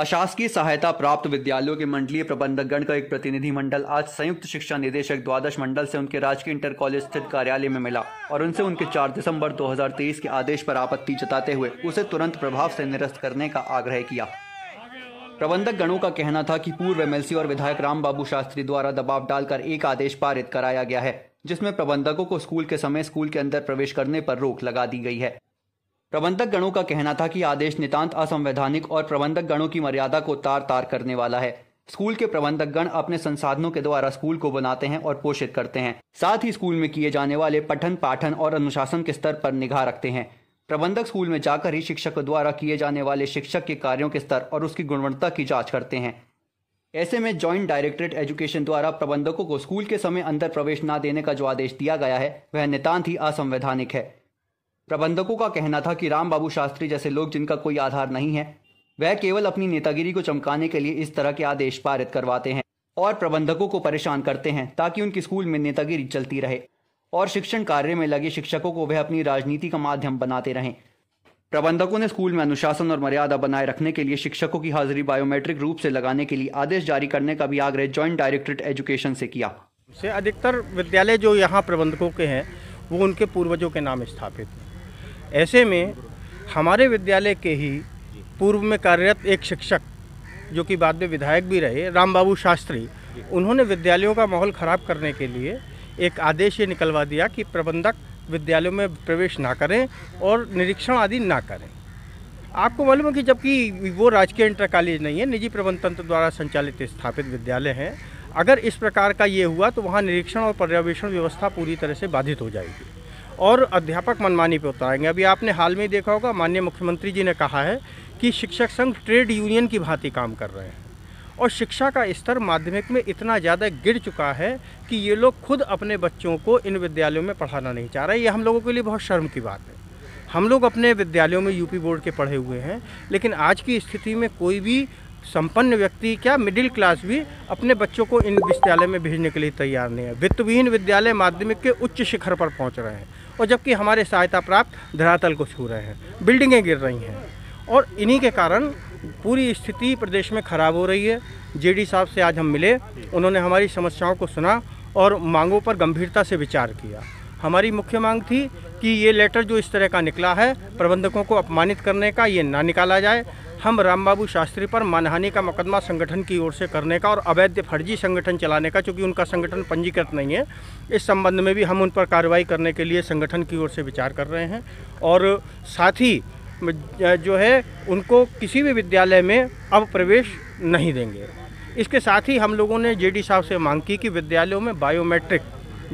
अशासकीय सहायता प्राप्त विद्यालयों के मंडलीय प्रबंधकगण का एक प्रतिनिधिमंडल आज संयुक्त शिक्षा निदेशक द्वादश मंडल से उनके राजकीय इंटर कॉलेज स्थित कार्यालय में मिला और उनसे उनके 4 दिसंबर 2023 के आदेश पर आपत्ति जताते हुए उसे तुरंत प्रभाव से निरस्त करने का आग्रह किया। प्रबंधक गणों का कहना था कि पूर्व एमएलसी और विधायक रामबाबू शास्त्री द्वारा दबाव डालकर एक आदेश पारित कराया गया है, जिसमें प्रबंधकों को स्कूल के समय स्कूल के अंदर प्रवेश करने पर रोक लगा दी गई है। प्रबंधक गणों का कहना था कि आदेश नितांत असंवैधानिक और प्रबंधक गणों की मर्यादा को तार तार करने वाला है। स्कूल के प्रबंधक गण अपने संसाधनों के द्वारा स्कूल को बनाते हैं और पोषित करते हैं, साथ ही स्कूल में किए जाने वाले पठन पाठन और अनुशासन के स्तर पर निगाह रखते हैं। प्रबंधक स्कूल में जाकर ही शिक्षक द्वारा किए जाने वाले शिक्षक के कार्यों के स्तर और उसकी गुणवत्ता की जांच करते हैं। ऐसे में जॉइंट डायरेक्टरेट एजुकेशन द्वारा प्रबंधकों को स्कूल के समय अंदर प्रवेश न देने का जो आदेश दिया गया है वह नितांत ही असंवैधानिक है। प्रबंधकों का कहना था कि रामबाबू शास्त्री जैसे लोग जिनका कोई आधार नहीं है, वह केवल अपनी नेतागिरी को चमकाने के लिए इस तरह के आदेश पारित करवाते हैं और प्रबंधकों को परेशान करते हैं ताकि उनकी स्कूल में नेतागिरी चलती रहे और शिक्षण कार्य में लगे शिक्षकों को वह अपनी राजनीति का माध्यम बनाते रहें। प्रबंधकों ने स्कूल में अनुशासन और मर्यादा बनाए रखने के लिए शिक्षकों की हाजिरी बायोमेट्रिक रूप से लगाने के लिए आदेश जारी करने का भी आग्रह जॉइंट डायरेक्टरेट एजुकेशन से किया। अधिकतर विद्यालय जो यहाँ प्रबंधकों के हैं वो उनके पूर्वजों के नाम स्थापित हैं। ऐसे में हमारे विद्यालय के ही पूर्व में कार्यरत एक शिक्षक जो कि बाद में विधायक भी रहे, रामबाबू शास्त्री, उन्होंने विद्यालयों का माहौल ख़राब करने के लिए एक आदेश ये निकलवा दिया कि प्रबंधक विद्यालयों में प्रवेश ना करें और निरीक्षण आदि ना करें। आपको मालूम है कि जबकि वो राजकीय इंटर कॉलेज नहीं है, निजी प्रबंध तंत्र द्वारा संचालित स्थापित विद्यालय हैं, अगर इस प्रकार का ये हुआ तो वहाँ निरीक्षण और पर्यवेक्षण व्यवस्था पूरी तरह से बाधित हो जाएगी और अध्यापक मनमानी पे उतराएंगे। अभी आपने हाल में ही देखा होगा, माननीय मुख्यमंत्री जी ने कहा है कि शिक्षक संघ ट्रेड यूनियन की भांति काम कर रहे हैं और शिक्षा का स्तर माध्यमिक में इतना ज़्यादा गिर चुका है कि ये लोग खुद अपने बच्चों को इन विद्यालयों में पढ़ाना नहीं चाह रहे। ये हम लोगों के लिए बहुत शर्म की बात है। हम लोग अपने विद्यालयों में यूपी बोर्ड के पढ़े हुए हैं, लेकिन आज की स्थिति में कोई भी संपन्न व्यक्ति क्या मिडिल क्लास भी अपने बच्चों को इन विद्यालय में भेजने के लिए तैयार नहीं है। वित्तविहीन विद्यालय माध्यमिक के उच्च शिखर पर पहुंच रहे हैं और जबकि हमारे सहायता प्राप्त धरातल को छू रहे हैं, बिल्डिंगें गिर रही हैं और इन्हीं के कारण पूरी स्थिति प्रदेश में खराब हो रही है। जेडी साहब से आज हम मिले, उन्होंने हमारी समस्याओं को सुना और मांगों पर गंभीरता से विचार किया। हमारी मुख्य मांग थी कि ये लेटर जो इस तरह का निकला है प्रबंधकों को अपमानित करने का, ये ना निकाला जाए। हम रामबाबू शास्त्री पर मानहानि का मुकदमा संगठन की ओर से करने का और अवैध फर्जी संगठन चलाने का, चूँकि उनका संगठन पंजीकृत नहीं है, इस संबंध में भी हम उन पर कार्रवाई करने के लिए संगठन की ओर से विचार कर रहे हैं और साथ ही जो है उनको किसी भी विद्यालय में अब प्रवेश नहीं देंगे। इसके साथ ही हम लोगों ने जेडी साहब से मांग की कि विद्यालयों में बायोमेट्रिक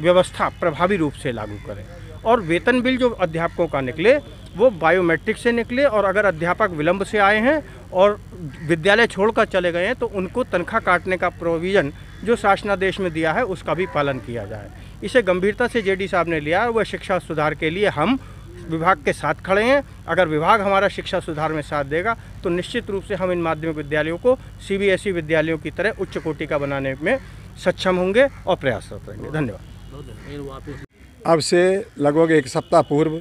व्यवस्था प्रभावी रूप से लागू करें और वेतन बिल जो अध्यापकों का निकले वो बायोमेट्रिक से निकले और अगर अध्यापक विलंब से आए हैं और विद्यालय छोड़कर चले गए हैं तो उनको तनख्वाह काटने का प्रोविज़न जो शासनादेश में दिया है उसका भी पालन किया जाए। इसे गंभीरता से जेडी साहब ने लिया और वह शिक्षा सुधार के लिए हम विभाग के साथ खड़े हैं। अगर विभाग हमारा शिक्षा सुधार में साथ देगा तो निश्चित रूप से हम इन माध्यमिक विद्यालयों को सीबीएसई विद्यालयों की तरह उच्च कोटि का बनाने में सक्षम होंगे और प्रयासरत रहेंगे। धन्यवाद। अब से लगभग एक सप्ताह पूर्व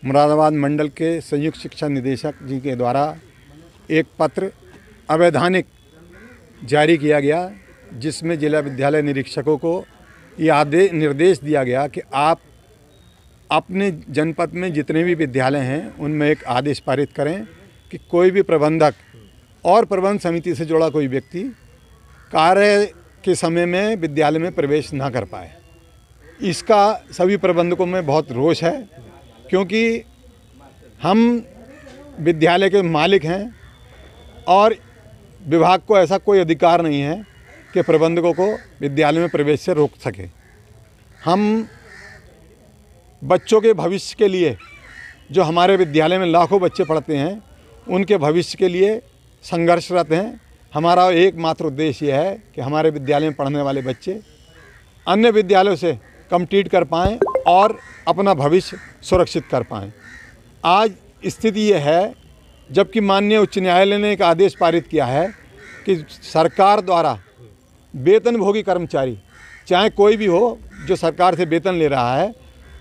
मुरादाबाद मंडल के संयुक्त शिक्षा निदेशक जी के द्वारा एक पत्र अवैधानिक जारी किया गया, जिसमें जिला विद्यालय निरीक्षकों को ये निर्देश दिया गया कि आप अपने जनपद में जितने भी विद्यालय हैं उनमें एक आदेश पारित करें कि कोई भी प्रबंधक और प्रबंध समिति से जुड़ा कोई व्यक्ति कार्य के समय में विद्यालय में प्रवेश ना कर पाए। इसका सभी प्रबंधकों में बहुत रोष है, क्योंकि हम विद्यालय के मालिक हैं और विभाग को ऐसा कोई अधिकार नहीं है कि प्रबंधकों को विद्यालय में प्रवेश से रोक सके। हम बच्चों के भविष्य के लिए, जो हमारे विद्यालय में लाखों बच्चे पढ़ते हैं, उनके भविष्य के लिए संघर्षरत हैं। हमारा एकमात्र उद्देश्य यह है कि हमारे विद्यालय में पढ़ने वाले बच्चे अन्य विद्यालयों से कम्पीट कर पाएँ और अपना भविष्य सुरक्षित कर पाएँ। आज स्थिति ये है, जबकि माननीय उच्च न्यायालय ने एक आदेश पारित किया है कि सरकार द्वारा वेतनभोगी कर्मचारी, चाहे कोई भी हो जो सरकार से वेतन ले रहा है,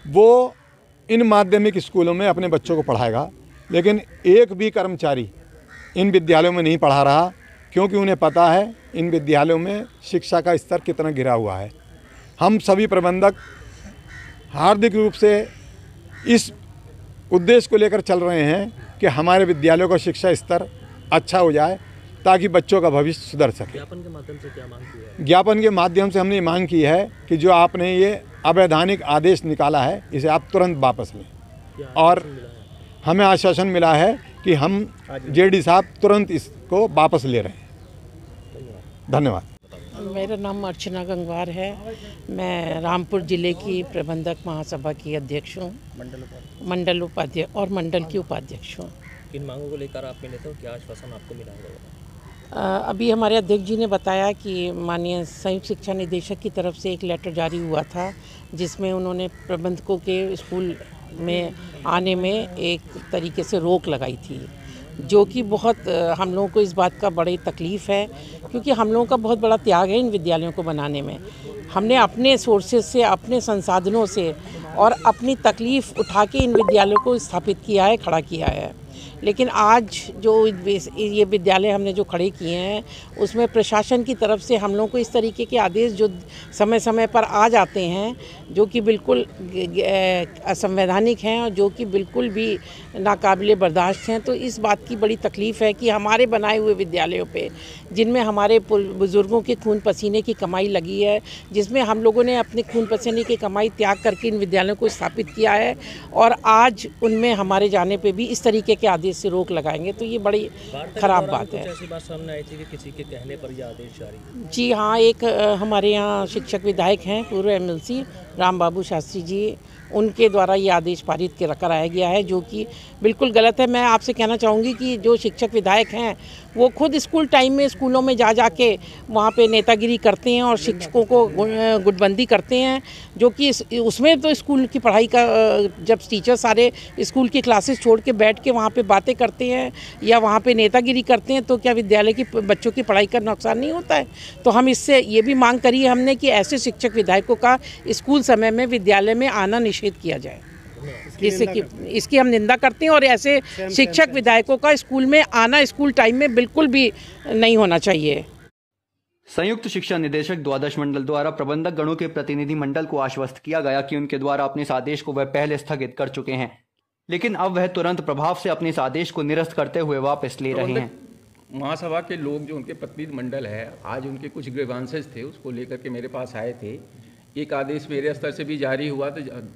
वो इन माध्यमिक स्कूलों में अपने बच्चों को पढ़ाएगा, लेकिन एक भी कर्मचारी इन विद्यालयों में नहीं पढ़ा रहा, क्योंकि उन्हें पता है इन विद्यालयों में शिक्षा का स्तर कितना गिरा हुआ है। हम सभी प्रबंधक हार्दिक रूप से इस उद्देश्य को लेकर चल रहे हैं कि हमारे विद्यालयों का शिक्षा स्तर अच्छा हो जाए, ताकि बच्चों का भविष्य सुधर सके। ज्ञापन के माध्यम से क्या मांग की है? ज्ञापन के माध्यम से हमने मांग की है कि जो आपने ये अवैधानिक आदेश निकाला है, इसे आप तुरंत वापस लें। और हमें आश्वासन मिला है कि हम जेडी साहब तुरंत इसको वापस ले रहे हैं। धन्यवाद। मेरा नाम अर्चना गंगवार है। मैं रामपुर ज़िले की प्रबंधक महासभा की अध्यक्ष हूँ, मंडल उपाध्यक्ष और मंडल की उपाध्यक्ष हूँ। किन मांगों को लेकर आप मिले थे, क्या आश्वासन आपको मिला है? अभी हमारे अध्यक्ष जी ने बताया कि माननीय संयुक्त शिक्षा निदेशक की तरफ से एक लेटर जारी हुआ था, जिसमें उन्होंने प्रबंधकों के स्कूल में आने में एक तरीके से रोक लगाई थी, जो कि बहुत हम लोगों को इस बात का बड़ी तकलीफ़ है, क्योंकि हम लोगों का बहुत बड़ा त्याग है इन विद्यालयों को बनाने में। हमने अपने सोर्सेज से, अपने संसाधनों से और अपनी तकलीफ़ उठा के इन विद्यालयों को स्थापित किया है, खड़ा किया है। लेकिन आज जो ये विद्यालय हमने जो खड़े किए हैं, उसमें प्रशासन की तरफ से हम लोगों को इस तरीके के आदेश जो समय समय पर आ जाते हैं, जो कि बिल्कुल असंवैधानिक हैं और जो कि बिल्कुल भी नाकाबिले बर्दाश्त हैं। तो इस बात की बड़ी तकलीफ़ है कि हमारे बनाए हुए विद्यालयों पे, जिनमें हमारे बुज़ुर्गों के खून पसीने की कमाई लगी है, जिसमें हम लोगों ने अपने खून पसीने की कमाई त्याग करके इन विद्यालयों को स्थापित किया है, और आज उनमें हमारे जाने पे भी इस तरीके के आदेश से रोक लगाएंगे, तो ये बड़ी ख़राब बात है। ऐसी बात सामने आई थी कि किसी के कहने पर यह आदेश जारी? जी हाँ, एक हमारे यहाँ शिक्षक विधायक हैं, पूर्व एमएलसी राम बाबू शास्त्री जी, उनके द्वारा ये आदेश पारित कराया गया है, जो कि बिल्कुल गलत है। मैं आपसे कहना चाहूँगी कि जो शिक्षक विधायक हैं वो खुद स्कूल टाइम में स्कूलों में जा के वहाँ पे नेतागिरी करते हैं और शिक्षकों को गुटबंदी करते हैं, जो कि उसमें तो स्कूल की पढ़ाई का, जब टीचर सारे स्कूल की क्लासेस छोड़ के बैठ के वहाँ पे बातें करते हैं या वहाँ पे नेतागिरी करते हैं, तो क्या विद्यालय की बच्चों की पढ़ाई का नुकसान नहीं होता है? तो हम इससे ये भी मांग करी है हमने कि ऐसे शिक्षक विधायकों का स्कूल समय में विद्यालय में आना निषेध किया जाए, जिससे कि इसकी हम निंदा करते हैं। और ऐसे शिक्षक विधायकों का स्कूल में आना स्कूल टाइम में बिल्कुल भी नहीं होना चाहिए। संयुक्त शिक्षा निदेशक द्वादश मंडल द्वारा प्रबंधक गणों के प्रतिनिधि मंडल को आश्वस्त किया गया कि उनके द्वारा अपने इस आदेश को वह पहले स्थगित कर चुके हैं, लेकिन अब वह तुरंत प्रभाव से अपने इस आदेश को निरस्त करते हुए वापस ले रहे हैं। महासभा के लोग जो उनके प्रतिनिधि मंडल है, आज उनके कुछ ग्रीवांसेस थे, उसको लेकर के मेरे पास आए थे। एक आदेश मेरे स्तर से भी जारी हुआ था,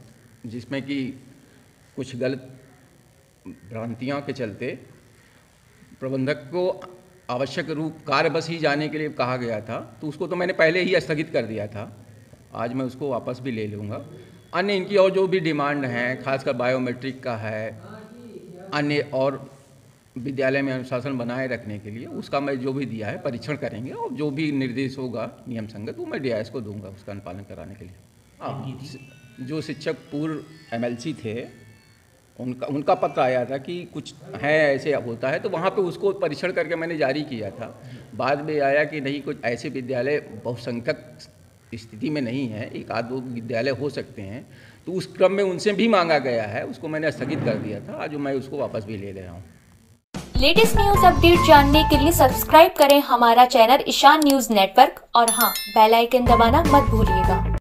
जिसमें कि कुछ गलत भ्रांतियाँ के चलते प्रबंधक को आवश्यक रूप कार्य बस ही जाने के लिए कहा गया था, तो उसको तो मैंने पहले ही स्थगित कर दिया था। आज मैं उसको वापस भी ले लूँगा। अन्य इनकी और जो भी डिमांड हैं, खासकर बायोमेट्रिक का है, अन्य और विद्यालय में अनुशासन बनाए रखने के लिए, उसका मैं जो भी दिया है परीक्षण करेंगे, और जो भी निर्देश होगा नियम संगत वो मैं डीआईएस को दूंगा उसका अनुपालन कराने के लिए। जो शिक्षक पूर्व एमएलसी थे, उनका पत्र आया था कि कुछ है ऐसे होता है, तो वहाँ पे उसको परीक्षण करके मैंने जारी किया था। बाद में आया कि नहीं, कुछ ऐसे विद्यालय बहुसंख्यक स्थिति में नहीं है, एक आध दो विद्यालय हो सकते हैं, तो उस क्रम में उनसे भी मांगा गया है, उसको मैंने स्थगित कर दिया था। आज मैं उसको वापस भी ले रहा हूँ। लेटेस्ट न्यूज अपडेट जानने के लिए सब्सक्राइब करें हमारा चैनल ईशान न्यूज नेटवर्क, और हाँ, बेल आइकन दबाना मत भूलिएगा।